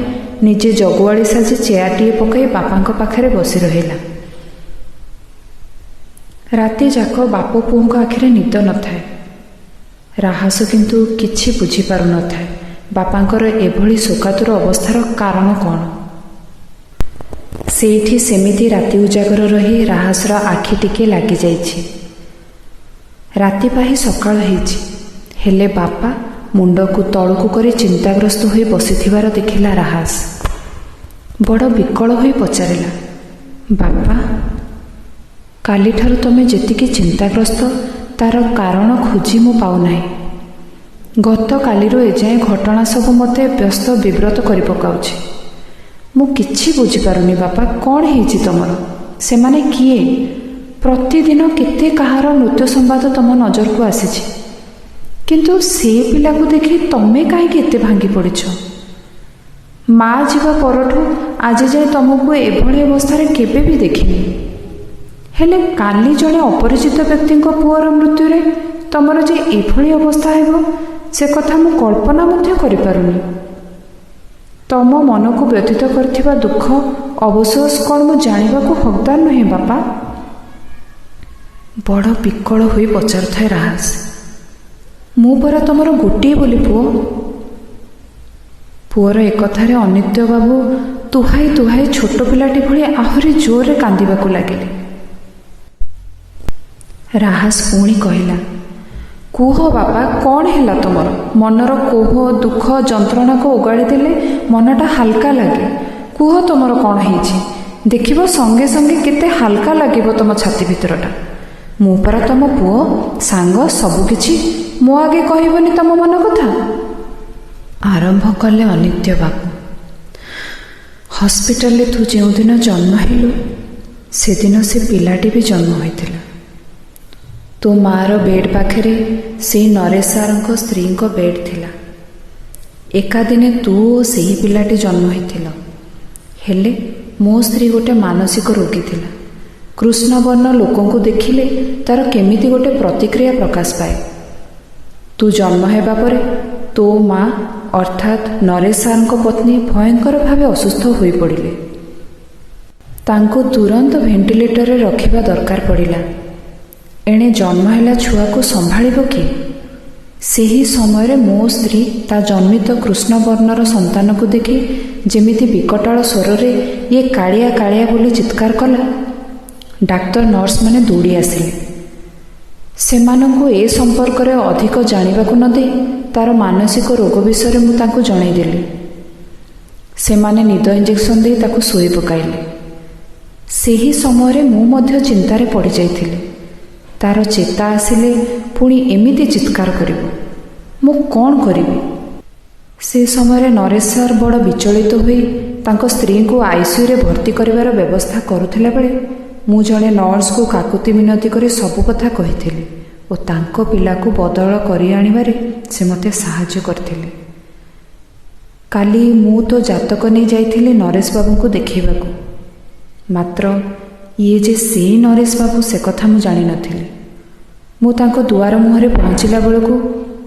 ନିଜେ ଜଗୁଆଳି ସାଜି ଚେୟାରଟିଏ ପକାଇ ବାପାଙ୍କ ପାଖରେ ବସି ରହିଲା। ରାତି ଯାକ ବାପ ପୁଅଙ୍କ ଆଖିରେ ନିଦ ନଥାଏ। ରାହାସ କିନ୍ତୁ କିଛି ବୁଝିପାରୁନଥାଏ ବାପାଙ୍କର ଏଭଳି ଶୋକାତୁର ଅବସ୍ଥାର କାରଣ କ'ଣ। ସେଇଠି ସେମିତି ରାତି ଉଜାଗର ରହି ରାହାସର ଆଖି ଟିକେ ଲାଗିଯାଇଛି। ରାତି ପାହି ସକାଳ ହେଇଛି, ହେଲେ ବାପା ମୁଣ୍ଡକୁ ତଳକୁ କରି ଚିନ୍ତାଗ୍ରସ୍ତ ହୋଇ ବସିଥିବାର ଦେଖିଲା ରାହାସ। ବଡ଼ ବିକଳ ହୋଇ ପଚାରିଲା, ବାପା, କାଲିଠାରୁ ତମେ ଯେତିକି ଚିନ୍ତାଗ୍ରସ୍ତ ତାର କାରଣ ଖୋଜି ମୁଁ ପାଉନାହିଁ। ଗତକାଲିରୁ ଏଯାଏଁ ଘଟଣା ସବୁ ମୋତେ ବ୍ୟସ୍ତ ବିବ୍ରତ କରି ପକାଉଛି। ମୁଁ କିଛି ବୁଝିପାରୁନି ବାପା, କ'ଣ ହେଇଛି ତମର? ସେମାନେ କିଏ? ପ୍ରତିଦିନ କେତେ କାହାର ମୃତ୍ୟୁ ସମ୍ବାଦ ତମ ନଜରକୁ ଆସିଛି, କିନ୍ତୁ ସେ ପିଲାକୁ ଦେଖି ତମେ କାହିଁକି ଏତେ ଭାଙ୍ଗି ପଡ଼ିଛ? ମା ଯିବା ପରଠୁ ଆଜି ଯାଏ ତମକୁ ଏଭଳି ଅବସ୍ଥାରେ କେବେ ବି ଦେଖିନି, ହେଲେ କାଲି ଜଣେ ଅପରିଚିତ ବ୍ୟକ୍ତିଙ୍କ ପୁଅର ମୃତ୍ୟୁରେ ତମର ଯେ ଏଭଳି ଅବସ୍ଥା ହେବ ସେ କଥା ମୁଁ କଳ୍ପନା ମଧ୍ୟ କରିପାରୁନି। ତମ ମନକୁ ବ୍ୟଥିତ କରିଥିବା ଦୁଃଖ ଅବଶୋଷ କ'ଣ ମୁଁ ଜାଣିବାକୁ ହକଦାର ନୁହେଁ ବାପା? ବଡ଼ ବିକଳ ହୋଇ ପଚାରୁଥାଏ ରାହାସ। ମୁଁ ପରା ତମର ଗୋଟିଏ ବୋଲି ପୁଅ। ପୁଅର ଏକଥାରେ ଅନିତ୍ୟ ବାବୁ ତୁହାଇ ତୁହାଇ ଛୋଟ ପିଲାଟି ଭଳି ଆହୁରି ଜୋରରେ କାନ୍ଦିବାକୁ ଲାଗିଲେ। ରାହାସ ପୁଣି କହିଲା, କୁହ ବାପା, କ'ଣ ହେଲା ତୁମର? ମନର କୋହ, ଦୁଃଖ, ଯନ୍ତ୍ରଣାକୁ ଓଗାଳି ଦେଲେ ମନଟା ହାଲକା ଲାଗେ। କୁହ ତୁମର କ'ଣ ହେଇଛି? ଦେଖିବ ସଙ୍ଗେ ସଙ୍ଗେ କେତେ ହାଲକା ଲାଗିବ ତୁମ ଛାତି ଭିତରଟା। ମୁଁ ପରା ତୁମ ପୁଅ, ସାଙ୍ଗ, ସବୁକିଛି। ମୋ ଆଗେ କହିବନି ତୁମ ମନ କଥା? ଆରମ୍ଭ କଲେ ଅନିତ୍ୟ ବାବୁ। ହସ୍ପିଟାଲରେ ତୁ ଯେଉଁଦିନ ଜନ୍ମ ହେଲୁ ସେଦିନ ସେ ପିଲାଟି ବି ଜନ୍ମ ହୋଇଥିଲା। ତୋ ମାଆର ବେଡ୍ ପାଖରେ ସେଇ ନରେଶ ସାର୍ଙ୍କ ସ୍ତ୍ରୀଙ୍କ ବେଡ୍ ଥିଲା। ଏକାଦିନେ ତୁ ଓ ସେହି ପିଲାଟି ଜନ୍ମ ହୋଇଥିଲ। ହେଲେ ମୋ ସ୍ତ୍ରୀ ଗୋଟେ ମାନସିକ ରୋଗୀ ଥିଲା। କୃଷ୍ଣବର୍ଣ୍ଣ ଲୋକଙ୍କୁ ଦେଖିଲେ ତାର କେମିତି ଗୋଟେ ପ୍ରତିକ୍ରିୟା ପ୍ରକାଶ ପାଏ। ତୁ ଜନ୍ମ ହେବା ପରେ ତୋ ମା ଅର୍ଥାତ୍ ନରେଶ ସାର୍ଙ୍କ ପତ୍ନୀ ଭୟଙ୍କର ଭାବେ ଅସୁସ୍ଥ ହୋଇପଡ଼ିଲେ। ତାଙ୍କୁ ତୁରନ୍ତ ଭେଣ୍ଟିଲେଟରରେ ରଖିବା ଦରକାର ପଡ଼ିଲା। ଏଣେ ଜନ୍ମ ହେଲା ଛୁଆକୁ ସମ୍ଭାଳିବ କିଏ? ସେହି ସମୟରେ ମୋ ସ୍ତ୍ରୀ ତା ଜନ୍ମିତ କୃଷ୍ଣବର୍ଣ୍ଣର ସନ୍ତାନକୁ ଦେଖି ଯେମିତି ବିକଟାଳ ସ୍ୱରରେ ଇଏ କାଳିଆ କାଳିଆ ବୋଲି ଚିତ୍କାର କଲା। ଡାକ୍ତର ନର୍ସମାନେ ଦୌଡ଼ି ଆସିଲେ। ସେମାନଙ୍କୁ ଏ ସମ୍ପର୍କରେ ଅଧିକ ଜାଣିବାକୁ ନ ଦେଇ ତାର ମାନସିକ ରୋଗ ବିଷୟରେ ମୁଁ ତାଙ୍କୁ ଜଣାଇଦେଲି। ସେମାନେ ନିଦ ଇଞ୍ଜେକ୍ସନ୍ ଦେଇ ତାକୁ ଶୋଇ ପକାଇଲେ। ସେହି ସମୟରେ ମୁଁ ମଧ୍ୟ ଚିନ୍ତାରେ ପଡ଼ିଯାଇଥିଲି। ତାର ଚେତା ଆସିଲେ ପୁଣି ଏମିତି ଚିତ୍କାର କରିବ, ମୁଁ କ'ଣ କରିବି? ସେ ସମୟରେ ନରେଶ ସାର୍ ବଡ଼ ବିଚଳିତ ହୋଇ ତାଙ୍କ ସ୍ତ୍ରୀଙ୍କୁ ଆଇସିୟୁରେ ଭର୍ତ୍ତି କରିବାର ବ୍ୟବସ୍ଥା କରୁଥିଲା ବେଳେ ମୁଁ ଜଣେ ନର୍ସକୁ କାକୁତି ମିନତି କରି ସବୁ କଥା କହିଥିଲି ଓ ତାଙ୍କ ପିଲାକୁ ବଦଳ କରି ଆଣିବାରେ ସେ ମୋତେ ସାହାଯ୍ୟ କରିଥିଲେ। କାଲି ମୁଁ ତ ଜାତକ ନେଇ ଯାଇଥିଲି ନରେଶ ବାବୁଙ୍କୁ ଦେଖାଇବାକୁ। ମାତ୍ର ଇଏ ଯେ ସେଇ ନରେଶ ବାବୁ ସେ କଥା ମୁଁ ଜାଣିନଥିଲି। ମୁଁ ତାଙ୍କ ଦୁଆର ମୁହଁରେ ପହଞ୍ଚିଲା ବେଳକୁ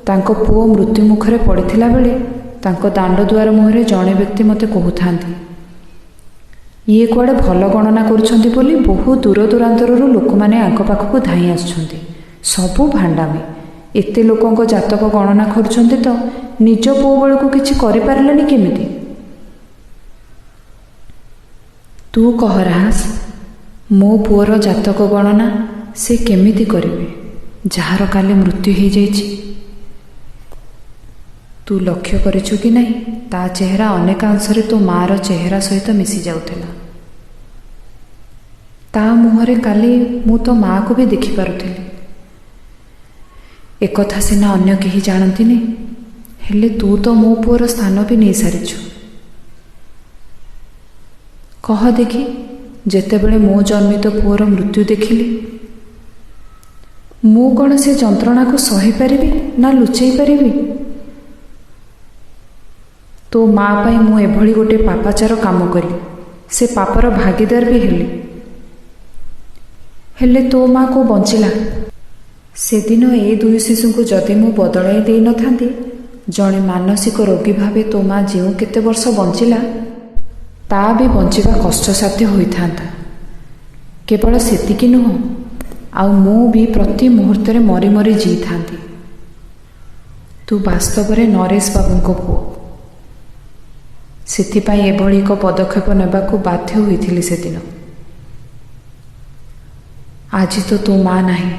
ତାଙ୍କ ପୁଅ ମୃତ୍ୟୁ ମୁଖରେ ପଡ଼ିଥିଲା ବେଳେ ତାଙ୍କ ଦାଣ୍ଡ ଦୁଆର ମୁହଁରେ ଜଣେ ବ୍ୟକ୍ତି ମୋତେ କହୁଥାନ୍ତି, ଇଏ କୁଆଡ଼େ ଭଲ ଗଣନା କରୁଛନ୍ତି ବୋଲି ବହୁ ଦୂର ଦୂରାନ୍ତରରୁ ଲୋକମାନେ ଆଙ୍କ ପାଖକୁ ଧାଇଁ ଆସୁଛନ୍ତି। ସବୁ ଭାଣ୍ଡାମି। ଏତେ ଲୋକଙ୍କ ଜାତକ ଗଣନା କରୁଛନ୍ତି ତ ନିଜ ପୁଅ ବେଳକୁ କିଛି କରିପାରିଲେନି କେମିତି? ତୁ କହ ରାହାସ, ମୋ ପୁଅର ଜାତକ ଗଣନା ସେ କେମିତି କରିବେ ଯାହାର କାଲି ମୃତ୍ୟୁ ହୋଇଯାଇଛି? ତୁ ଲକ୍ଷ୍ୟ କରିଛୁ କି ନାହିଁ, ତା ଚେହେରା ଅନେକାଂଶରେ ତୋ ମାଆର ଚେହେରା ସହିତ ମିଶି ଯାଉଥିଲା। ତା ମୁହଁରେ କାଲି ମୁଁ ତୋ ମାଆକୁ ବି ଦେଖିପାରୁଥିଲି। ଏକଥା ସିନା ଅନ୍ୟ କେହି ଜାଣନ୍ତିନି, ହେଲେ ତୁ ତ ମୋ ପୁଅର ସ୍ଥାନ ବି ନେଇସାରିଛୁ। କହ ଦେଖି, ଯେତେବେଳେ ମୋ ଜନ୍ମିତ ପୁଅର ମୃତ୍ୟୁ ଦେଖିଲି ମୁଁ କ'ଣ ସେ ଯନ୍ତ୍ରଣାକୁ ସହିପାରିବି ନା ଲୁଚେଇ ପାରିବି? ତୋ ମା' ପାଇଁ ମୁଁ ଏଭଳି ଗୋଟେ ପାପାଚାର କାମ କଲି, ସେ ପାପର ଭାଗିଦାର ବି ହେଲି। ହେଲେ ତୋ ମା' କୋଉ ବଞ୍ଚିଲା? ସେଦିନ ଏ ଦୁଇ ଶିଶୁଙ୍କୁ ଯଦି ମୁଁ ବଦଳାଇ ଦେଇନଥାନ୍ତି, ଜଣେ ମାନସିକ ରୋଗୀ ଭାବେ ତୋ ମା' ଯେଉଁ କେତେ ବର୍ଷ ବଞ୍ଚିଲା ତା ବି ବଞ୍ଚିବା କଷ୍ଟସାଧ୍ୟ ହୋଇଥାନ୍ତା। କେବଳ ସେତିକି ନୁହଁ, ଆଉ ମୁଁ ବି ପ୍ରତି ମୁହୂର୍ତ୍ତରେ ମରି ମରି ଜିଇଥାନ୍ତି। ତୁ ବାସ୍ତବରେ ନରେଶ ବାବୁଙ୍କ ପୁଅ। ସେଥିପାଇଁ ଏଭଳି ଏକ ପଦକ୍ଷେପ ନେବାକୁ ବାଧ୍ୟ ହୋଇଥିଲି ସେଦିନ। ଆଜି ତ ତୋ ମା' ନାହିଁ,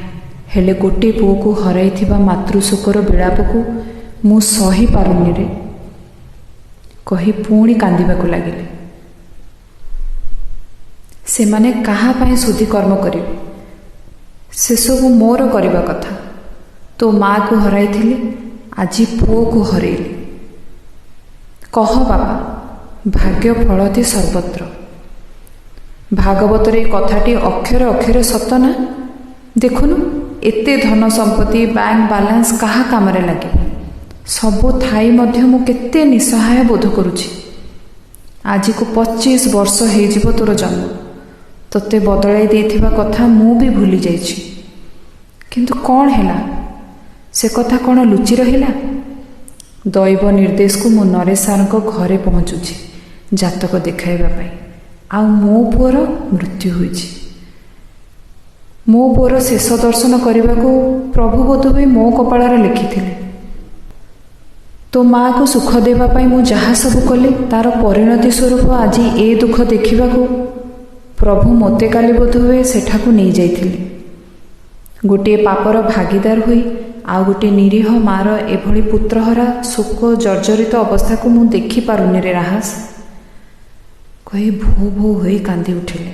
ହେଲେ ଗୋଟିଏ ପୁଅକୁ ହରାଇଥିବା ମାତୃଶୋକର ବିଳାପକୁ ମୁଁ ସହିପାରୁନି ରେ, କହି ପୁଣି କାନ୍ଦିବାକୁ ଲାଗିଲେ। ସେମାନେ କାହା ପାଇଁ ଶୁଦ୍ଧି କର୍ମ କରିବେ? ସେସବୁ ମୋର କରିବା କଥା। ତୋ ମା'କୁ ହରାଇଥିଲି, ଆଜି ପୁଅକୁ ହରେଇଲି। କହ ବାପା, ଭାଗ୍ୟ ଫଳତି ସର୍ବତ୍ର। ଭାଗବତରେ ଏ କଥାଟି ଅକ୍ଷରେ ଅକ୍ଷରେ ସତ ନା? ଦେଖୁନୁ, ଏତେ ଧନ ସମ୍ପତ୍ତି, ବ୍ୟାଙ୍କ ବାଲାନ୍ସ କାହା କାମରେ ଲାଗିବ? ସବୁ ଥାଇ ମଧ୍ୟ ମୁଁ କେତେ ନିଃସହାୟ ବୋଧ କରୁଛି। ଆଜିକୁ 25 ବର୍ଷ ହେଇଯିବ ତୋର ଜନ୍ମ। ତୋତେ ବଦଳାଇ ଦେଇଥିବା କଥା ମୁଁ ବି ଭୁଲି ଯାଇଛି। କିନ୍ତୁ କ'ଣ ହେଲା? ସେ କଥା କ'ଣ ଲୁଚି ରହିଲା? ଦୈବ ନିର୍ଦ୍ଦେଶକୁ ମୁଁ ନରେଶ ସାର୍ଙ୍କ ଘରେ ପହଞ୍ଚୁଛି ଜାତକ ଦେଖାଇବା ପାଇଁ, ଆଉ ମୋ ପୁଅର ମୃତ୍ୟୁ ହୋଇଛି। ମୋ ପୁଅର ଶେଷ ଦର୍ଶନ କରିବାକୁ ପ୍ରଭୁ ବୋଧହୁଏ ମୋ କପାଳରେ ଲେଖିଥିଲେ। ତୋ ମାଆକୁ ସୁଖ ଦେବା ପାଇଁ ମୁଁ ଯାହା ସବୁ କଲି ତାର ପରିଣତି ସ୍ୱରୂପ ଆଜି ଏ ଦୁଃଖ ଦେଖିବାକୁ ପ୍ରଭୁ ମୋତେ କାଲି ବୋଧହୁଏ ସେଠାକୁ ନେଇଯାଇଥିଲେ। ଗୋଟିଏ ପାପର ଭାଗିଦାର ହୋଇ ଆଉ ଗୋଟିଏ ନିରୀହ ମାର ଏଭଳି ପୁତ୍ରହରା ଶୋକ ଜର୍ଜରିତ ଅବସ୍ଥାକୁ ମୁଁ ଦେଖିପାରୁନି ରେ ରାହାସ, କହି ଭୋ ଭୋ ହୋଇ କାନ୍ଦି ଉଠିଲେ।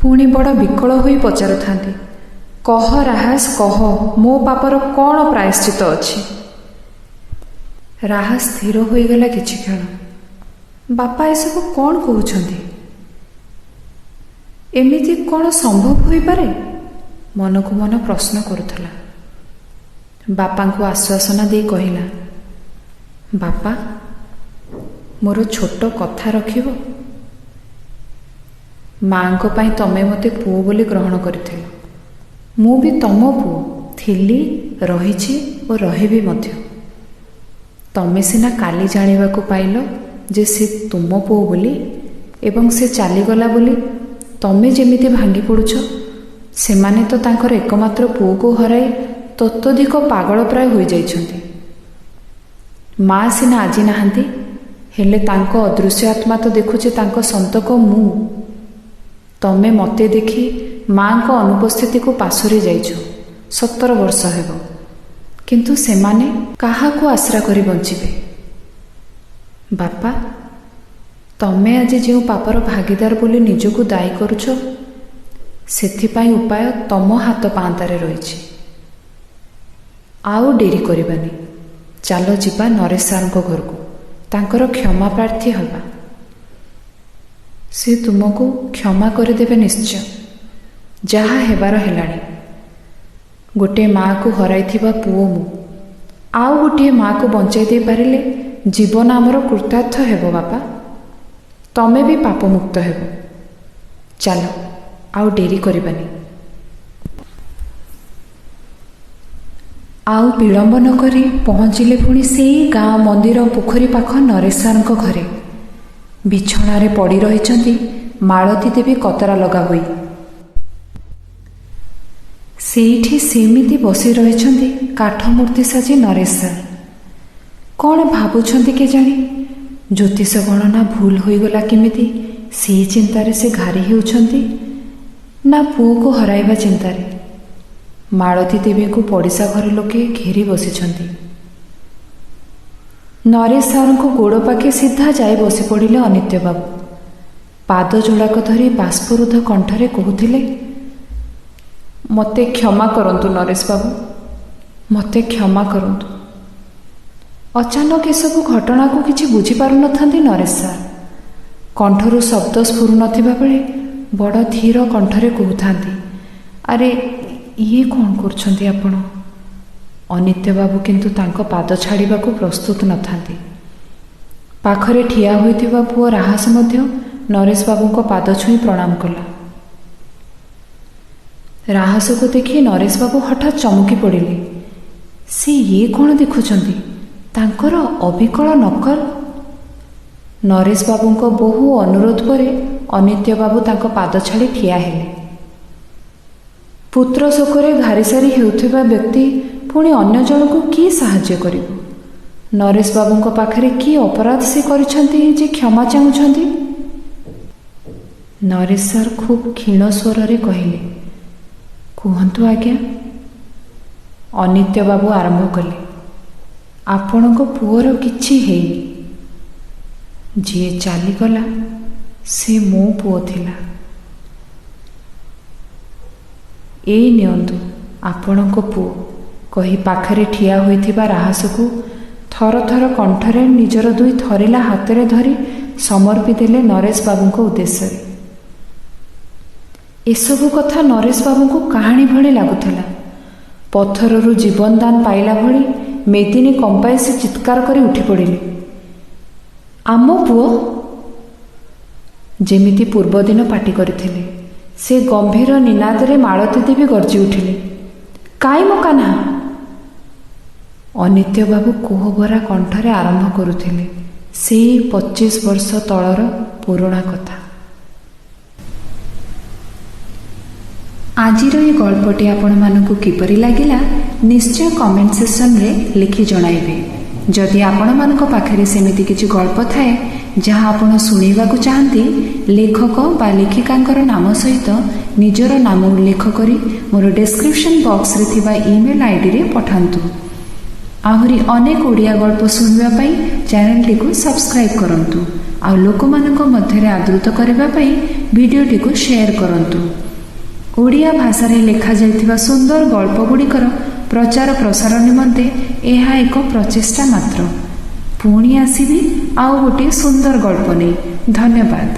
ପୁଣି ବଡ଼ ବିକଳ ହୋଇ ପଚାରୁଥାନ୍ତି, କହ ରାହାସ କହ, ମୋ ପାପର କ'ଣ ପ୍ରାୟଶ୍ଚିତ ଅଛି? ରାହାସ ସ୍ଥିର ହୋଇଗଲା କିଛି କ୍ଷଣ। ବାପା ଏସବୁ କ'ଣ କହୁଛନ୍ତି? ଏମିତି କ'ଣ ସମ୍ଭବ ହୋଇପାରେ? ମନକୁ ମନ ପ୍ରଶ୍ନ କରୁଥିଲା। ବାପାଙ୍କୁ ଆଶ୍ୱାସନା ଦେଇ କହିଲା, ବାପା ମୋର ଛୋଟ କଥା ରଖିବ। ମାଙ୍କ ପାଇଁ ତମେ ମୋତେ ପୁଅ ବୋଲି ଗ୍ରହଣ କରିଥିଲ। ମୁଁ ବି ତମ ପୁଅ ଥିଲି, ରହିଛି ଓ ରହିବି ମଧ୍ୟ। ତମେ ସିନା କାଲି ଜାଣିବାକୁ ପାଇଲ ଯେ ସେ ତୁମ ପୁଅ ବୋଲି ଏବଂ ସେ ଚାଲିଗଲା ବୋଲି ତମେ ଯେମିତି ଭାଙ୍ଗି ପଡ଼ୁଛ, ସେମାନେ ତ ତାଙ୍କର ଏକମାତ୍ର ପୁଅକୁ ହରାଇ ତତୋଧିକ ପାଗଳ ପ୍ରାୟ ହୋଇଯାଇଛନ୍ତି। ମା ସିନା ଆଜି ନାହାନ୍ତି, ହେଲେ ତାଙ୍କ ଅଦୃଶ୍ୟ ଆତ୍ମା ତ ଦେଖୁଛି ତାଙ୍କ ସନ୍ତକ ମୁଁ। ତମେ ମୋତେ ଦେଖି ମାଙ୍କ ଅନୁପସ୍ଥିତିକୁ ପାଶୋରି ଯାଇଛ 17 ବର୍ଷ ହେବ, କିନ୍ତୁ ସେମାନେ କାହାକୁ ଆଶ୍ରା କରି ବଞ୍ଚିବେ? ବାପା, ତମେ ଆଜି ଯେଉଁ ପାପର ଭାଗିଦାର ବୋଲି ନିଜକୁ ଦାୟୀ କରୁଛ, ସେଥିପାଇଁ ଉପାୟ ତମ ହାତ ପାଆନ୍ତାରେ ରହିଛି। ଆଉ ଡେରି କରିବାନି, ଚାଲ ଯିବା ନରେଶ ସାର୍ଙ୍କ ଘରକୁ, ତାଙ୍କର କ୍ଷମା ପ୍ରାର୍ଥୀ ହେବା। ସେ ତୁମକୁ କ୍ଷମା କରିଦେବେ ନିଶ୍ଚୟ। ଯାହା ହେବାର ହେଲାଣି। ଗୋଟିଏ ମାଆକୁ ହରାଇଥିବା ପୁଅ ମୁଁ, ଆଉ ଗୋଟିଏ ମାଆକୁ ବଞ୍ଚାଇ ଦେଇପାରିଲେ ଜୀବନ ଆମର କୃତାର୍ଥ ହେବ ବାପା। ତମେ ବି ପାପମୁକ୍ତ ହେବ। ଚାଲ, ଆଉ ଡେରି କରିବାନି। ଆଉ ବିଳମ୍ବ ନ କରି ପହଞ୍ଚିଲେ ପୁଣି ସେଇ ଗାଁ ମନ୍ଦିର ପୋଖରୀ ପାଖ ନରେଶ ସାର୍ଙ୍କ ଘରେ। ବିଛଣାରେ ପଡ଼ି ରହିଛନ୍ତି ମାଳତୀ ଦେବୀ କତରା ଲଗା ହୋଇ। ସେଇଠି ସେମିତି ବସି ରହିଛନ୍ତି କାଠ ମୂର୍ତ୍ତି ସାଜି ନରେଶ ସାର୍। କ'ଣ ଭାବୁଛନ୍ତି କେଜାଣି? ଜ୍ୟୋତିଷ ଗଣନା ଭୁଲ ହୋଇଗଲା କେମିତି ସେଇ ଚିନ୍ତାରେ ସେ ଘାରି ହେଉଛନ୍ତି, ନା ପୁଅକୁ ହରାଇବା ଚିନ୍ତାରେ? ମାଳତୀ ଦେବୀଙ୍କୁ ପଡ଼ିଶା ଘର ଲୋକେ ଘେରି ବସିଛନ୍ତି। ନରେଶ ସାର୍ଙ୍କୁ ଗୋଡ଼ ପାଖେ ସିଧା ଯାଇ ବସି ପଡ଼ିଲେ ଅନିତ୍ୟ ବାବୁ। ପାଦ ଯୋଡ଼ାକ ଧରି ବାଷ୍ପରୁଦ୍ଧ କଣ୍ଠରେ କହୁଥିଲେ, ମୋତେ କ୍ଷମା କରନ୍ତୁ ନରେଶ ବାବୁ, ମୋତେ କ୍ଷମା କରନ୍ତୁ। ଅଚାନକ ଏସବୁ ଘଟଣାକୁ କିଛି ବୁଝିପାରୁନଥାନ୍ତି ନରେଶ ସାର୍। କଣ୍ଠରୁ ଶବ୍ଦ ସ୍ଫୁରୁ ନଥିବା ବେଳେ ବଡ଼ ଧୀର କଣ୍ଠରେ କହୁଥାନ୍ତି, ଆରେ ଇଏ କ'ଣ କରୁଛନ୍ତି ଆପଣ? ଅନିତ୍ୟ ବାବୁ କିନ୍ତୁ ତାଙ୍କ ପାଦ ଛାଡ଼ିବାକୁ ପ୍ରସ୍ତୁତ ନଥାନ୍ତି। ପାଖରେ ଠିଆ ହୋଇଥିବା ପୁଅ ରାହାସ ମଧ୍ୟ ନରେଶ ବାବୁଙ୍କ ପାଦ ଛୁଇଁ ପ୍ରଣାମ କଲା। ରାହାସକୁ ଦେଖି ନରେଶ ବାବୁ ହଠାତ୍ ଚମକି ପଡ଼ିଲେ। ସେ ଇଏ କ'ଣ ଦେଖୁଛନ୍ତି? ତାଙ୍କର ଅବିକଳ ନକଲ। ନରେଶ ବାବୁଙ୍କ ବହୁ ଅନୁରୋଧ ପରେ ଅନିତ୍ୟ ବାବୁ ତାଙ୍କ ପାଦ ଛାଡ଼ି ଠିଆ ହେଲେ। ପୁତ୍ର ଶୋକରେ ଘାରିସାରି ହେଉଥିବା ବ୍ୟକ୍ତି ପୁଣି ଅନ୍ୟ ଜଣକୁ କିଏ ସାହାଯ୍ୟ କରିବ? ନରେଶ ବାବୁଙ୍କ ପାଖରେ କି ଅପରାଧ ସେ କରିଛନ୍ତି ଯେ କ୍ଷମା ଚାହୁଁଛନ୍ତି? ନରେଶ ସାର୍ ଖୁବ୍ କ୍ଷୀଣ ସ୍ୱରରେ କହିଲେ, କୁହନ୍ତୁ ଆଜ୍ଞା। ଅନିତ୍ୟ ବାବୁ ଆରମ୍ଭ କଲେ, ଆପଣଙ୍କ ପୁଅର କିଛି ହେଇନି। ଯିଏ ଚାଲିଗଲା ସେ ମୋ ପୁଅ ଥିଲା। ଏଇ ନିଅନ୍ତୁ ଆପଣଙ୍କ ପୁଅ, କହି ପାଖରେ ଠିଆ ହୋଇଥିବା ରାହାସକୁ ଥର ଥର କଣ୍ଠରେ ନିଜର 2 ଥରିଲା ହାତରେ ଧରି ସମର୍ପି ଦେଲେ ନରେଶ ବାବୁଙ୍କ ଉଦ୍ଦେଶ୍ୟରେ। ଏସବୁ କଥା ନରେଶ ବାବୁଙ୍କୁ କାହାଣୀ ଭଳି ଲାଗୁଥିଲା। ପଥରରୁ ଜୀବନ ଦାନ ପାଇଲା ଭଳି ମେଦିନୀ କମ୍ପାଇ ସେ ଚିତ୍କାର କରି ଉଠି ପଡ଼ିଲେ, ଆମ ପୁଅ? ଯେମିତି ପୂର୍ବଦିନ ପାଟି କରିଥିଲେ, ସେ ଗମ୍ଭୀର ନିନାଦରେ ମାଳତୀ ଦେବୀ ଗର୍ଜି ଉଠିଲେ, କାଇଁ ମୋ କାହ୍ନା? ଅନିତ୍ୟ ବାବୁ କୋହଭରା କଣ୍ଠରେ ଆରମ୍ଭ କରୁଥିଲେ ସେଇ 25 ବର୍ଷ ତଳର ପୁରୁଣା କଥା। ଆଜିର ଏ ଗଳ୍ପଟି ଆପଣମାନଙ୍କୁ କିପରି ଲାଗିଲା ନିଶ୍ଚୟ କମେଣ୍ଟ ସେକ୍ସନରେ ଲେଖି ଜଣାଇବେ। ଯଦି ଆପଣମାନଙ୍କ ପାଖରେ ସେମିତି କିଛି ଗଳ୍ପ ଥାଏ ଯାହା ଆପଣ ଶୁଣିବାକୁ ଚାହାନ୍ତି, ଲେଖକ ବା ଲେଖିକାଙ୍କର ନାମ ସହିତ ନିଜର ନାମ ଉଲ୍ଲେଖ କରି ମୋର ଡେସ୍କ୍ରିପସନ୍ ବକ୍ସରେ ଥିବା ଇମେଲ୍ ଆଇଡ଼ିରେ ପଠାନ୍ତୁ। ଆହୁରି ଅନେକ ଓଡ଼ିଆ ଗଳ୍ପ ଶୁଣିବା ପାଇଁ ଚ୍ୟାନେଲଟିକୁ ସବସ୍କ୍ରାଇବ୍ କରନ୍ତୁ। ଆଉ ଲୋକମାନଙ୍କ ମଧ୍ୟରେ ଆଦୃତ କରିବା ପାଇଁ ଭିଡ଼ିଓଟିକୁ ସେୟାର କରନ୍ତୁ। ଓଡ଼ିଆ ଭାଷାରେ ଲେଖାଯାଇଥିବା ସୁନ୍ଦର ଗଳ୍ପଗୁଡ଼ିକର ପ୍ରଚାର ପ୍ରସାର ନିମନ୍ତେ ଏହା ଏକ ପ୍ରଚେଷ୍ଟା ମାତ୍ର। ପୁଣି ଆସିବି ଆଉ ଗୋଟିଏ ସୁନ୍ଦର ଗଳ୍ପ ନେଇ। ଧନ୍ୟବାଦ।